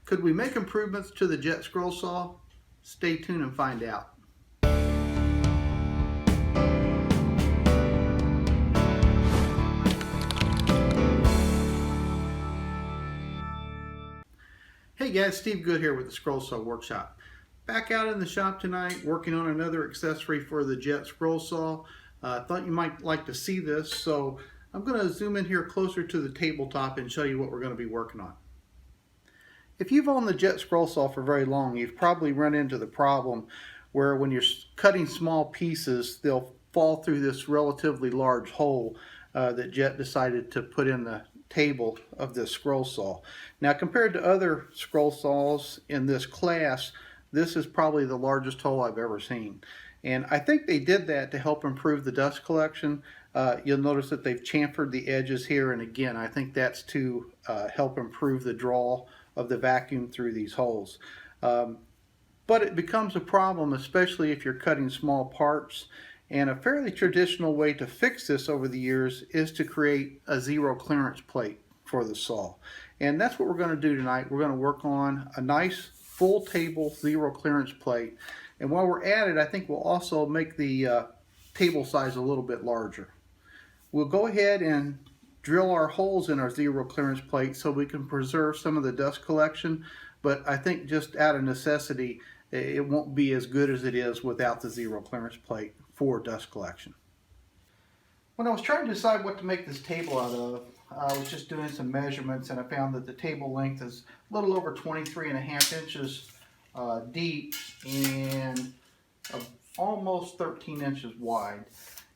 Could we make improvements to the jet scroll saw? Stay tuned and find out. Hey guys, Steve Good here with the Scroll Saw Workshop. Back out in the shop tonight working on another accessory for the jet scroll saw. Thought you might like to see this, so I'm going to zoom in here closer to the tabletop and show you what we're going to be working on. If you've owned the jet scroll saw for very long, you've probably run into the problem where when you're cutting small pieces, they'll fall through this relatively large hole that Jet decided to put in the table of this scroll saw. Now, compared to other scroll saws in this class, this is probably the largest hole I've ever seen. And I think they did that to help improve the dust collection. You'll notice that they've chamfered the edges here, and again, I think that's to help improve the draw of the vacuum through these holes. But it becomes a problem, especially if you're cutting small parts. And a fairly traditional way to fix this over the years is to create a zero clearance plate for the saw. And that's what we're going to do tonight. We're going to work on a nice full table zero clearance plate. And while we're at it, I think we'll also make the table size a little bit larger. We'll go ahead and drill our holes in our zero clearance plate so we can preserve some of the dust collection, but I think just out of necessity it won't be as good as it is without the zero clearance plate for dust collection. When I was trying to decide what to make this table out of, I was just doing some measurements and I found that the table length is a little over 23.5 inches deep and almost 13 inches wide.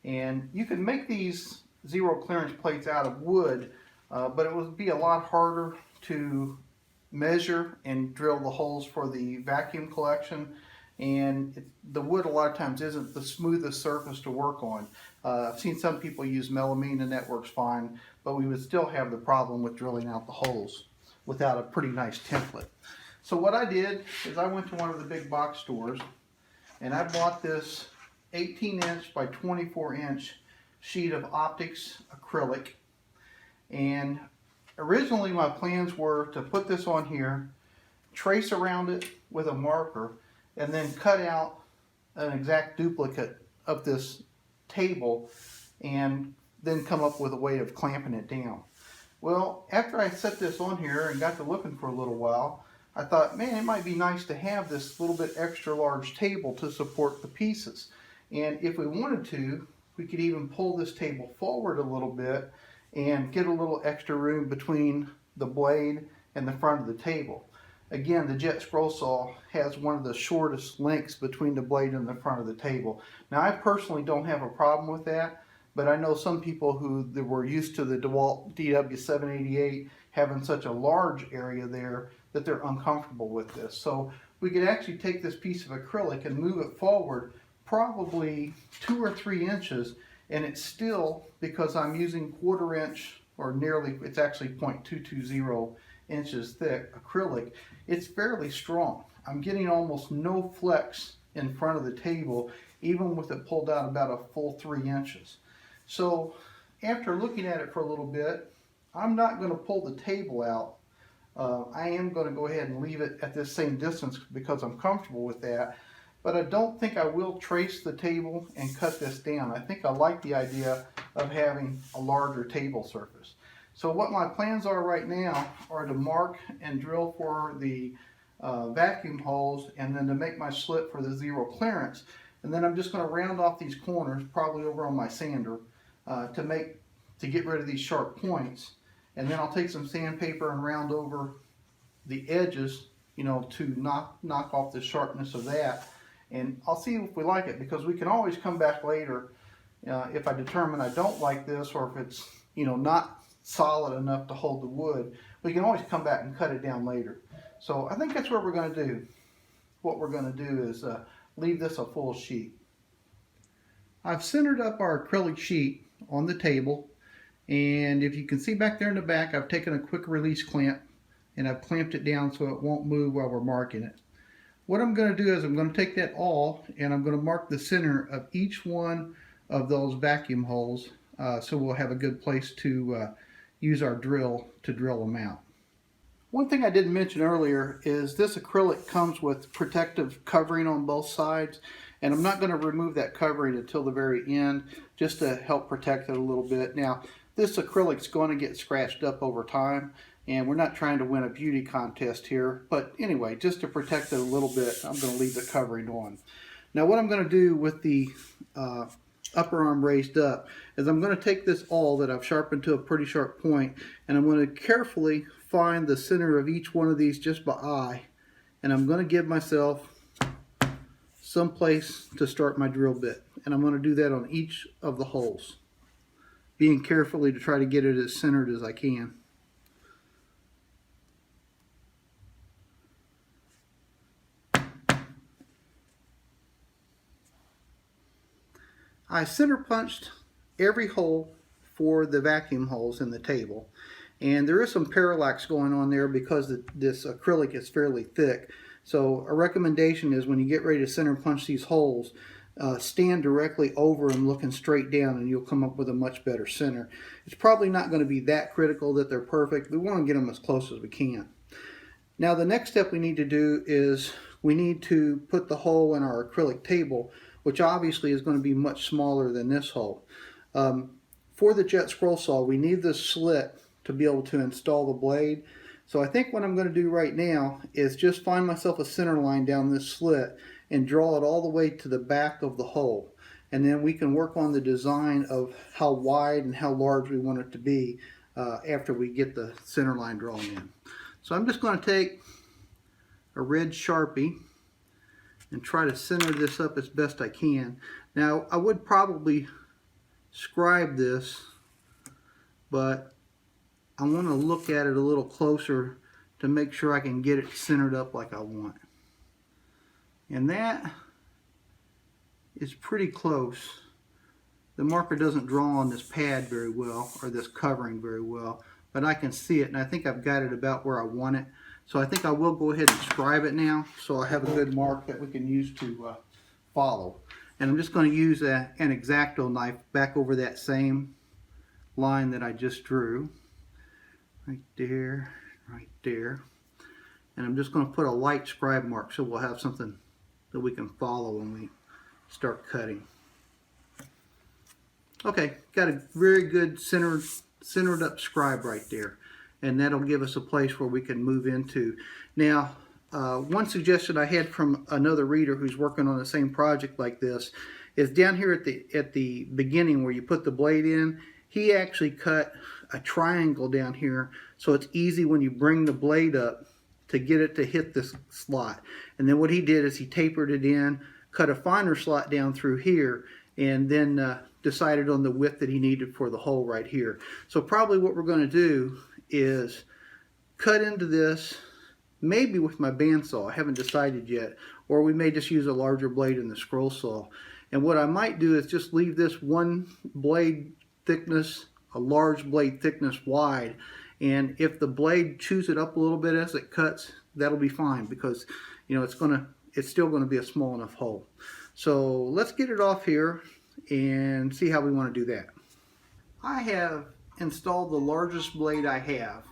And you can make these zero clearance plates out of wood, but it would be a lot harder to measure and drill the holes for the vacuum collection, and the wood a lot of times isn't the smoothest surface to work on. I've seen some people use melamine and that works fine, but we would still have the problem with drilling out the holes without a pretty nice template. So what I did is I went to one of the big box stores and I bought this 18-inch by 24-inch sheet of Optics acrylic, and originally my plans were to put this on here, trace around it with a marker, and then cut out an exact duplicate of this table and then come up with a way of clamping it down. Well, after I set this on here and got to looking for a little while, I thought, man, it might be nice to have this little bit extra large table to support the pieces. And if we wanted to, we could even pull this table forward a little bit and get a little extra room between the blade and the front of the table. Again, the jet scroll saw has one of the shortest lengths between the blade and the front of the table. Now, I personally don't have a problem with that, but I know some people who were used to the DeWalt DW788 having such a large area there that they're uncomfortable with this. So we could actually take this piece of acrylic and move it forward probably 2 or 3 inches, and it's still, because I'm using 1/4 inch or nearly, it's actually 0.220 inches thick acrylic, it's fairly strong. I'm getting almost no flex in front of the table, even with it pulled out about a full 3 inches. So after looking at it for a little bit, I'm not going to pull the table out. I am going to go ahead and leave it at this same distance because I'm comfortable with that. But I don't think I will trace the table and cut this down. I think I like the idea of having a larger table surface. So what my plans are right now are to mark and drill for the vacuum holes, and then to make my slit for the zero clearance. And then I'm just going to round off these corners, probably over on my sander, to get rid of these sharp points. And then I'll take some sandpaper and round over the edges, you know, to knock off the sharpness of that. And I'll see if we like it, because we can always come back later if I determine I don't like this, or if it's, you know, not solid enough to hold the wood. We can always come back and cut it down later. So I think that's what we're going to do. What we're going to do is leave this a full sheet. I've centered up our acrylic sheet on the table, and if you can see back there in the back, I've taken a quick release clamp and I've clamped it down so it won't move while we're marking it. What I'm going to do is I'm going to take that awl and I'm going to mark the center of each one of those vacuum holes, so we'll have a good place to use our drill to drill them out. One thing I didn't mention earlier is this acrylic comes with protective covering on both sides, and I'm not going to remove that covering until the very end just to help protect it a little bit. Now, this acrylic's going to get scratched up over time, and we're not trying to win a beauty contest here, but anyway, just to protect it a little bit, I'm going to leave the covering on. Now, what I'm going to do with the upper arm raised up is I'm going to take this awl that I've sharpened to a pretty sharp point, and I'm going to carefully find the center of each one of these just by eye, and I'm going to give myself some place to start my drill bit, and I'm going to do that on each of the holes, being carefully to try to get it as centered as I can. I center punched every hole for the vacuum holes in the table, and there is some parallax going on there because this acrylic is fairly thick. So a recommendation is when you get ready to center punch these holes, stand directly over them looking straight down, and you'll come up with a much better center. It's probably not going to be that critical that they're perfect. We want to get them as close as we can. Now the next step we need to do is we need to put the hole in our acrylic table, which obviously is going to be much smaller than this hole. For the jet scroll saw, we need this slit to be able to install the blade. So I think what I'm going to do right now is just find myself a center line down this slit and draw it all the way to the back of the hole. And then we can work on the design of how wide and how large we want it to be after we get the center line drawn in. So I'm just going to take a red Sharpie and try to center this up as best I can. Now, I would probably scribe this, but I want to look at it a little closer to make sure I can get it centered up like I want. And that is pretty close. The marker doesn't draw on this pad very well, or this covering very well, but I can see it, and I think I've got it about where I want it. So I think I will go ahead and scribe it now, so I have a good mark that we can use to follow. And I'm just going to use an X-Acto knife back over that same line that I just drew. Right there, right there. And I'm just going to put a light scribe mark so we'll have something that we can follow when we start cutting. Okay, got a very good centered up scribe right there. And that'll give us a place where we can move into. Now, one suggestion I had from another reader who's working on the same project like this is down here at the beginning where you put the blade in, he actually cut a triangle down here so it's easy when you bring the blade up to get it to hit this slot. And then what he did is he tapered it in, cut a finer slot down through here, and then decided on the width that he needed for the hole right here. So probably what we're going to do is cut into this, maybe with my bandsaw, I haven't decided yet, or we may just use a larger blade in the scroll saw. And what I might do is just leave this one blade thickness, a large blade thickness wide, and if the blade chews it up a little bit as it cuts, that'll be fine, because you know it's still going to be a small enough hole. So let's get it off here and see how we want to do that. I have installed the largest blade I have,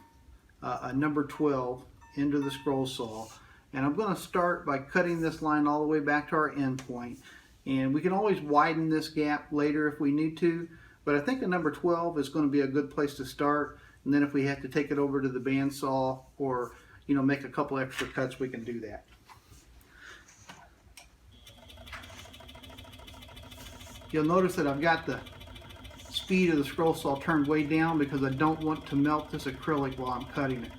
a number 12, into the scroll saw, and I'm going to start by cutting this line all the way back to our end point, and we can always widen this gap later if we need to, but I think a number 12 is going to be a good place to start, and then if we have to take it over to the bandsaw or make a couple extra cuts, we can do that. You'll notice that I've got the speed of the scroll saw turned way down because I don't want to melt this acrylic while I'm cutting it.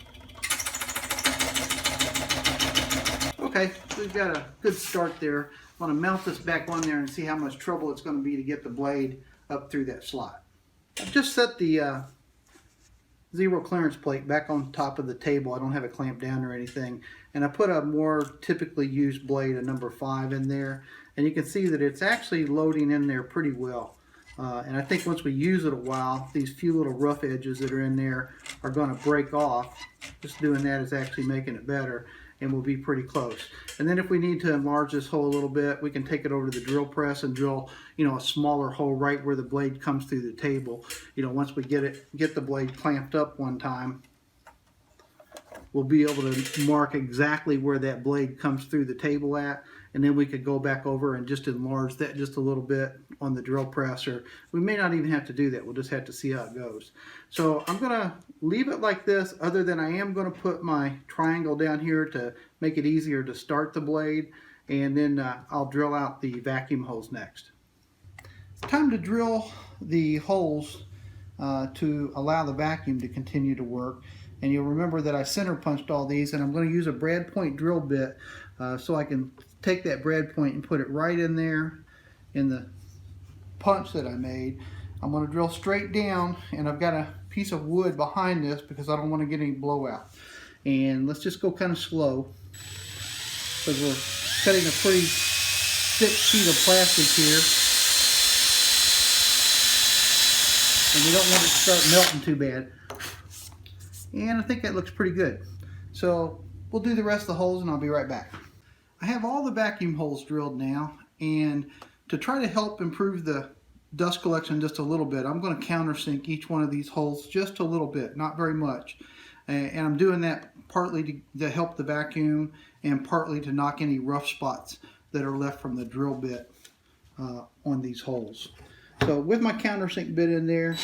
Okay, we've got a good start there. I want to mount this back on there and see how much trouble it's going to be to get the blade up through that slot. I've just set the zero clearance plate back on top of the table. I don't have it clamped down or anything. And I put a more typically used blade, a number 5, in there. And you can see that it's actually loading in there pretty well. And I think once we use it a while, these few little rough edges that are in there are going to break off. Just doing that is actually making it better, and we'll be pretty close. And then if we need to enlarge this hole a little bit, we can take it over to the drill press and drill, a smaller hole right where the blade comes through the table. Once we get the blade clamped up one time, we'll be able to mark exactly where that blade comes through the table at, and then we could go back over and just enlarge that just a little bit on the drill press, or we may not even have to do that. We'll just have to see how it goes. So I'm going to leave it like this, other than I am going to put my triangle down here to make it easier to start the blade, and then I'll drill out the vacuum holes next. It's time to drill the holes to allow the vacuum to continue to work. And you'll remember that I center punched all these, and I'm going to use a brad point drill bit so I can take that brad point and put it right in there in the punch that I made. I'm going to drill straight down, and I've got a piece of wood behind this because I don't want to get any blowout. And let's just go kind of slow because we're cutting a pretty thick sheet of plastic here, and we don't want it to start melting too bad. And I think that looks pretty good. So we'll do the rest of the holes and I'll be right back. I have all the vacuum holes drilled now, and to try to help improve the dust collection just a little bit, I'm going to countersink each one of these holes just a little bit, not very much. And I'm doing that partly to help the vacuum and partly to knock any rough spots that are left from the drill bit on these holes. So with my countersink bit in there,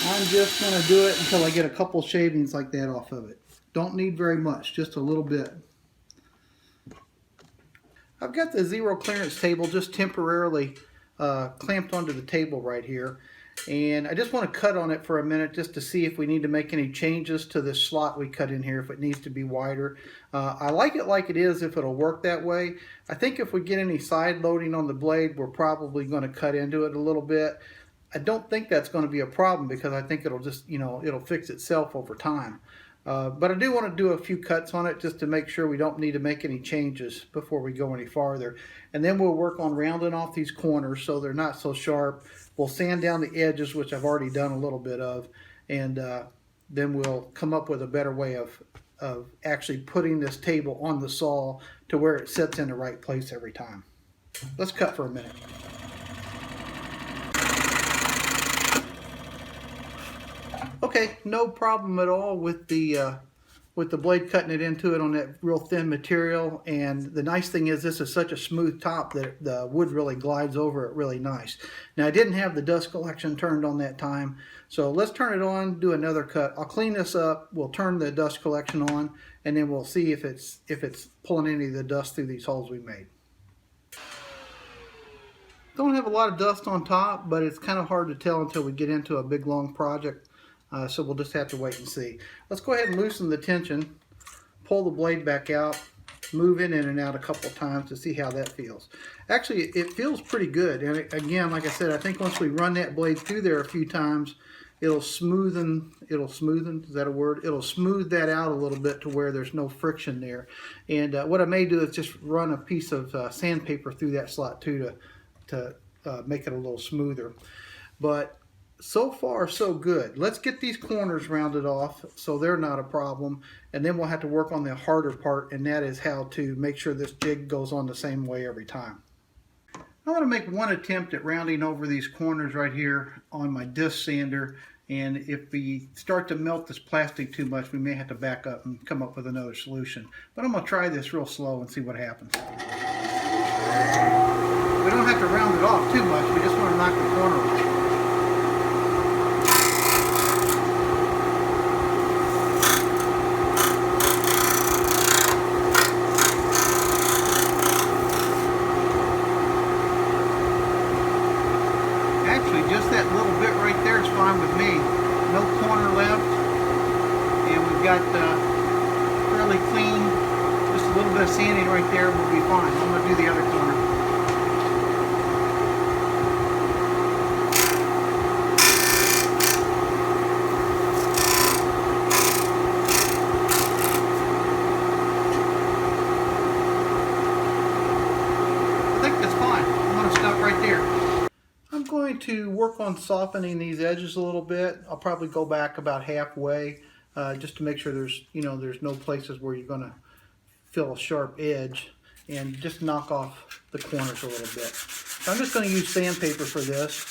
I'm just going to do it until I get a couple shavings like that off of it. Don't need very much, just a little bit. I've got the zero clearance table just temporarily clamped onto the table right here, and I just want to cut on it for a minute just to see if we need to make any changes to this slot we cut in here, if it needs to be wider. I like it is if it'll work that way. I think if we get any side loading on the blade, we're probably going to cut into it a little bit. I don't think that's going to be a problem because I think it'll just, it'll fix itself over time. But I do want to do a few cuts on it just to make sure we don't need to make any changes before we go any farther. And then we'll work on rounding off these corners so they're not so sharp. We'll sand down the edges, which I've already done a little bit of, and then we'll come up with a better way of actually putting this table on the saw to where it sits in the right place every time. Let's cut for a minute. Okay, no problem at all with the blade cutting it into it on that real thin material. And the nice thing is this is such a smooth top that the wood really glides over it really nice. Now I didn't have the dust collection turned on that time, so let's turn it on, do another cut. I'll clean this up, we'll turn the dust collection on, and then we'll see if it's pulling any of the dust through these holes we made. Don't have a lot of dust on top, but it's kind of hard to tell until we get into a big long project. So we'll just have to wait and see. Let's go ahead and loosen the tension, pull the blade back out, move in and out a couple of times to see how that feels. Actually, it feels pretty good. And again, like I said, I think once we run that blade through there a few times, it'll smoothen, is that a word? It'll smooth that out a little bit to where there's no friction there. And what I may do is just run a piece of sandpaper through that slot too to make it a little smoother. But so far, so good. Let's get these corners rounded off so they're not a problem, and then we'll have to work on the harder part, and that is how to make sure this jig goes on the same way every time. I want to make one attempt at rounding over these corners right here on my disc sander, and if we start to melt this plastic too much, we may have to back up and come up with another solution. But I'm going to try this real slow and see what happens. We don't have to round it off too much, we just want to knock the corner off. Just that little bit right there is fine with me. No corner left, and we've got fairly clean, just a little bit of sanding right there, we'll be fine. I'm going to do the other corner. I think that's fine. I'm going to stop right there. I'm going to work on softening these edges a little bit. I'll probably go back about halfway just to make sure there's no places where you're going to feel a sharp edge, and just knock off the corners a little bit. So I'm just going to use sandpaper for this.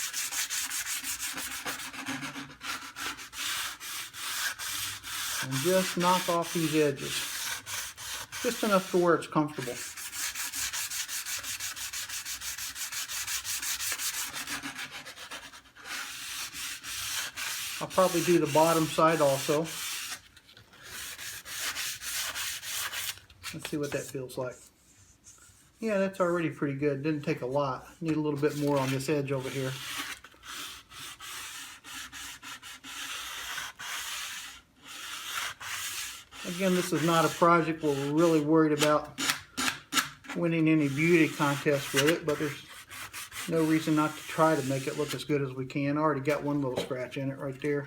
and just knock off these edges. Just enough to where it's comfortable. I'll probably do the bottom side also. Let's see what that feels like. Yeah, that's already pretty good. Didn't take a lot. Need a little bit more on this edge over here. Again, this is not a project where we're really worried about winning any beauty contest with it, but there's no reason not to try to make it look as good as we can. I already got one little scratch in it right there,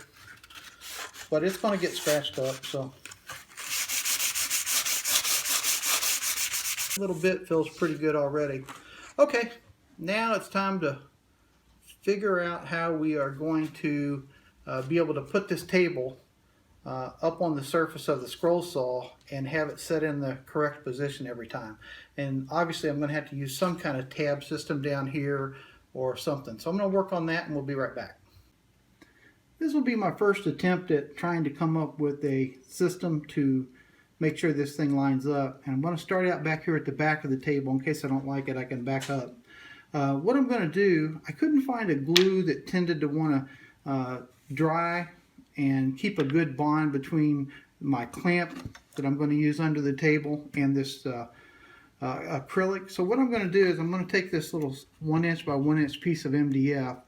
but it's going to get scratched up, so a little bit feels pretty good already. Okay, now it's time to figure out how we are going to be able to put this table up on the surface of the scroll saw and have it set in the correct position every time. And obviously I'm going to have to use some kind of tab system down here or something. So I'm going to work on that and we'll be right back. This will be my first attempt at trying to come up with a system to make sure this thing lines up. And I'm going to start out back here at the back of the table. In case I don't like it, I can back up. What I'm going to do, I couldn't find a glue that tended to want to dry and keep a good bond between my clamp that I'm going to use under the table and this acrylic. So what I'm going to do is I'm going to take this little 1 inch by 1 inch piece of MDF.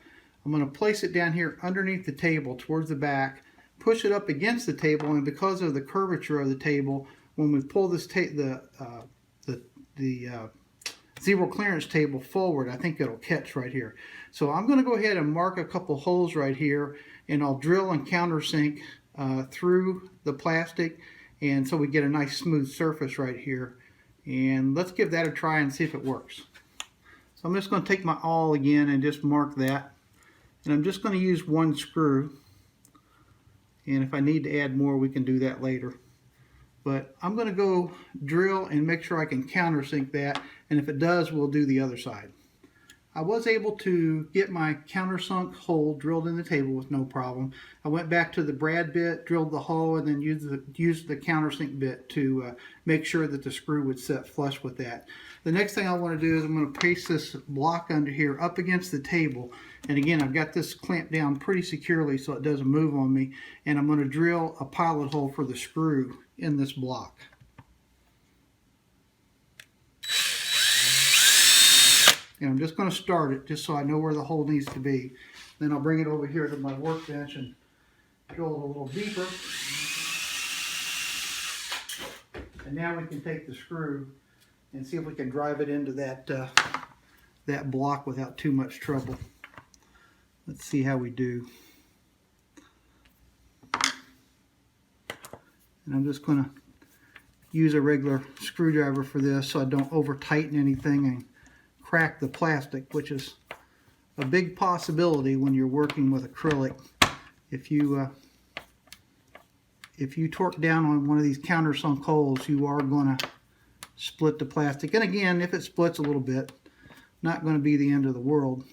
I'm going to place it down here underneath the table towards the back, push it up against the table, and because of the curvature of the table, when we pull this the zero clearance table forward, I think it'll catch right here. So I'm going to go ahead and mark a couple holes right here, and I'll drill and countersink through the plastic, and so we get a nice smooth surface right here. And let's give that a try and see if it works. So I'm just going to take my awl again and just mark that, and I'm just going to use one screw, and if I need to add more we can do that later. But I'm going to go drill and make sure I can countersink that, and if it does, we'll do the other side. I was able to get my countersunk hole drilled in the table with no problem. I went back to the brad bit, drilled the hole, and then used the countersink bit to make sure that the screw would set flush with that. The next thing I want to do is I'm going to paste this block under here up against the table. And again, I've got this clamped down pretty securely so it doesn't move on me. And I'm going to drill a pilot hole for the screw in this block. And I'm just going to start it just so I know where the hole needs to be. Then I'll bring it over here to my workbench and drill it a little deeper. And now we can take the screw and see if we can drive it into that that block without too much trouble. Let's see how we do. And I'm just going to use a regular screwdriver for this so I don't over tighten anything and crack the plastic, which is a big possibility when you're working with acrylic. If you torque down on one of these countersunk holes, you are going to split the plastic. And again, if it splits a little bit, not going to be the end of the world.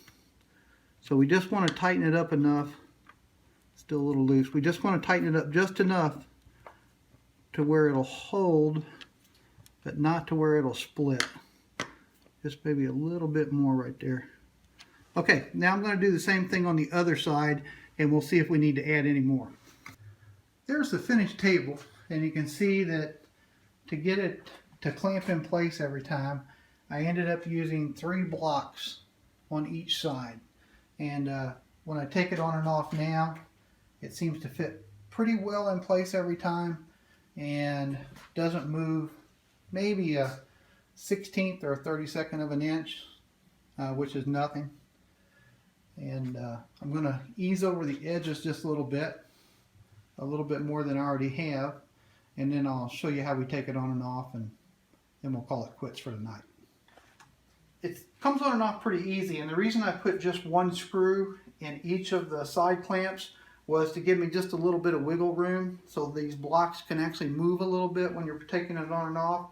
So we just want to tighten it up enough. Still a little loose. We just want to tighten it up just enough to where it'll hold, but not to where it'll split. Just maybe a little bit more right there. Okay, now I'm going to do the same thing on the other side, and we'll see if we need to add any more. There's the finished table, and you can see that to get it to clamp in place every time, I ended up using 3 blocks on each side. And when I take it on and off now, it seems to fit pretty well in place every time and doesn't move maybe a 1/16 or a 32nd of an inch, which is nothing. And I'm going to ease over the edges just a little bit more than I already have, and then I'll show you how we take it on and off, and then we'll call it quits for the night. It comes on and off pretty easy, and the reason I put just one screw in each of the side clamps was to give me just a little bit of wiggle room so these blocks can actually move a little bit when you're taking it on and off.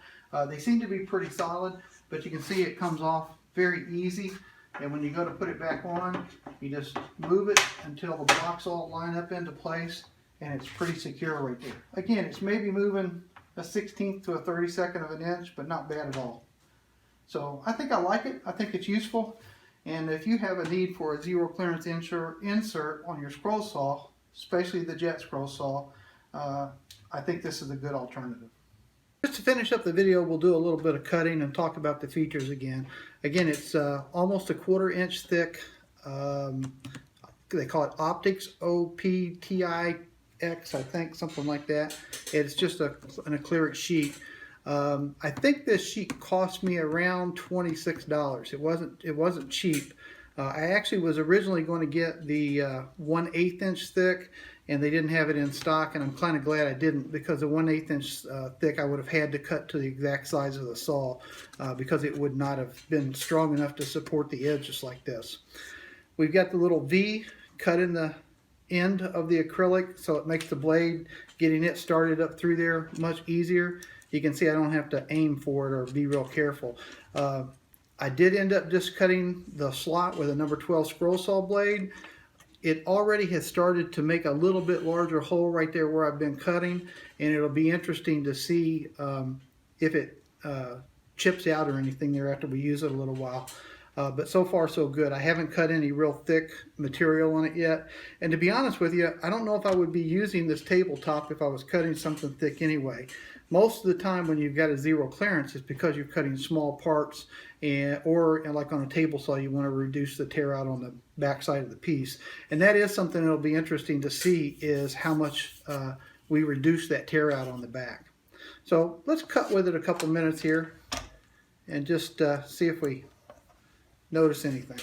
They seem to be pretty solid, but you can see it comes off very easy, and when you go to put it back on, you just move it until the blocks all line up into place, and it's pretty secure right there. Again, it's maybe moving a 1/16 to a 32nd of an inch, but not bad at all. So I think I like it. I think it's useful. And if you have a need for a zero clearance insert on your scroll saw, especially the jet scroll saw, I think this is a good alternative. Just to finish up the video, we'll do a little bit of cutting and talk about the features again. Again, it's almost a 1/4 inch thick. They call it Optix, OPTIX, I think, something like that. It's just an acrylic sheet. I think this sheet cost me around $26. It wasn't cheap. I actually was originally going to get the 1/8 inch thick, and they didn't have it in stock, and I'm kind of glad I didn't, because the 1/8 inch thick I would have had to cut to the exact size of the saw because it would not have been strong enough to support the edge just like this. We've got the little V cut in the end of the acrylic, so it makes the blade, getting it started up through there, much easier. You can see I don't have to aim for it or be real careful. I did end up just cutting the slot with a number 12 scroll saw blade. It already has started to make a little bit larger hole right there where I've been cutting, and it'll be interesting to see if it chips out or anything there after we use it a little while. But so far so good. I haven't cut any real thick material on it yet. And to be honest with you, I don't know if I would be using this tabletop if I was cutting something thick anyway. Most of the time when you've got a zero clearance, it's because you're cutting small parts, or like on a table saw, you want to reduce the tear out on the back side of the piece. And that is something that'll be interesting to see, is how much we reduce that tear out on the back. So let's cut with it a couple minutes here and just see if we notice anything.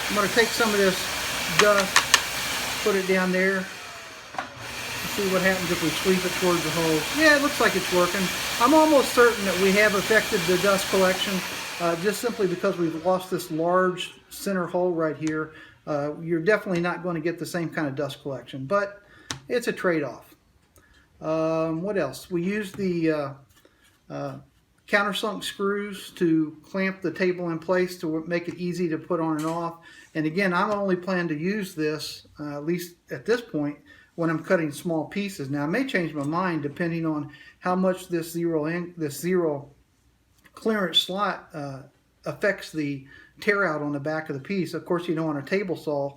I'm going to take some of this dust, put it down there, see what happens if we sweep it towards the hole. Yeah, it looks like it's working. I'm almost certain that we have affected the dust collection just simply because we've lost this large center hole right here. You're definitely not going to get the same kind of dust collection, but it's a trade-off. What else? We use the countersunk screws to clamp the table in place to make it easy to put on and off. And again, I'm only planning to use this, at least at this point, when I'm cutting small pieces. Now, I may change my mind depending on how much this zero clearance slot affects the tear out on the back of the piece. Of course, you know, on a table saw,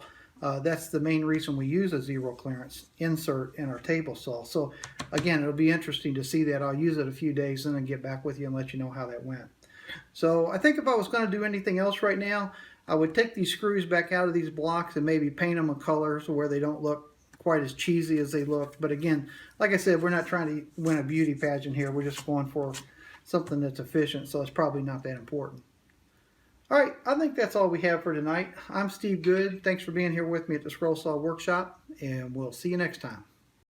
that's the main reason we use a zero clearance insert in our table saw. So again, it'll be interesting to see that. I'll use it a few days and then get back with you and let you know how that went. So I think if I was going to do anything else right now, I would take these screws back out of these blocks and maybe paint them a color so where they don't look quite as cheesy as they looked. But again, like I said, we're not trying to win a beauty pageant here. We're just going for something that's efficient, so it's probably not that important. All right, I think that's all we have for tonight. I'm Steve Good. Thanks for being here with me at the Scroll Saw Workshop, and we'll see you next time.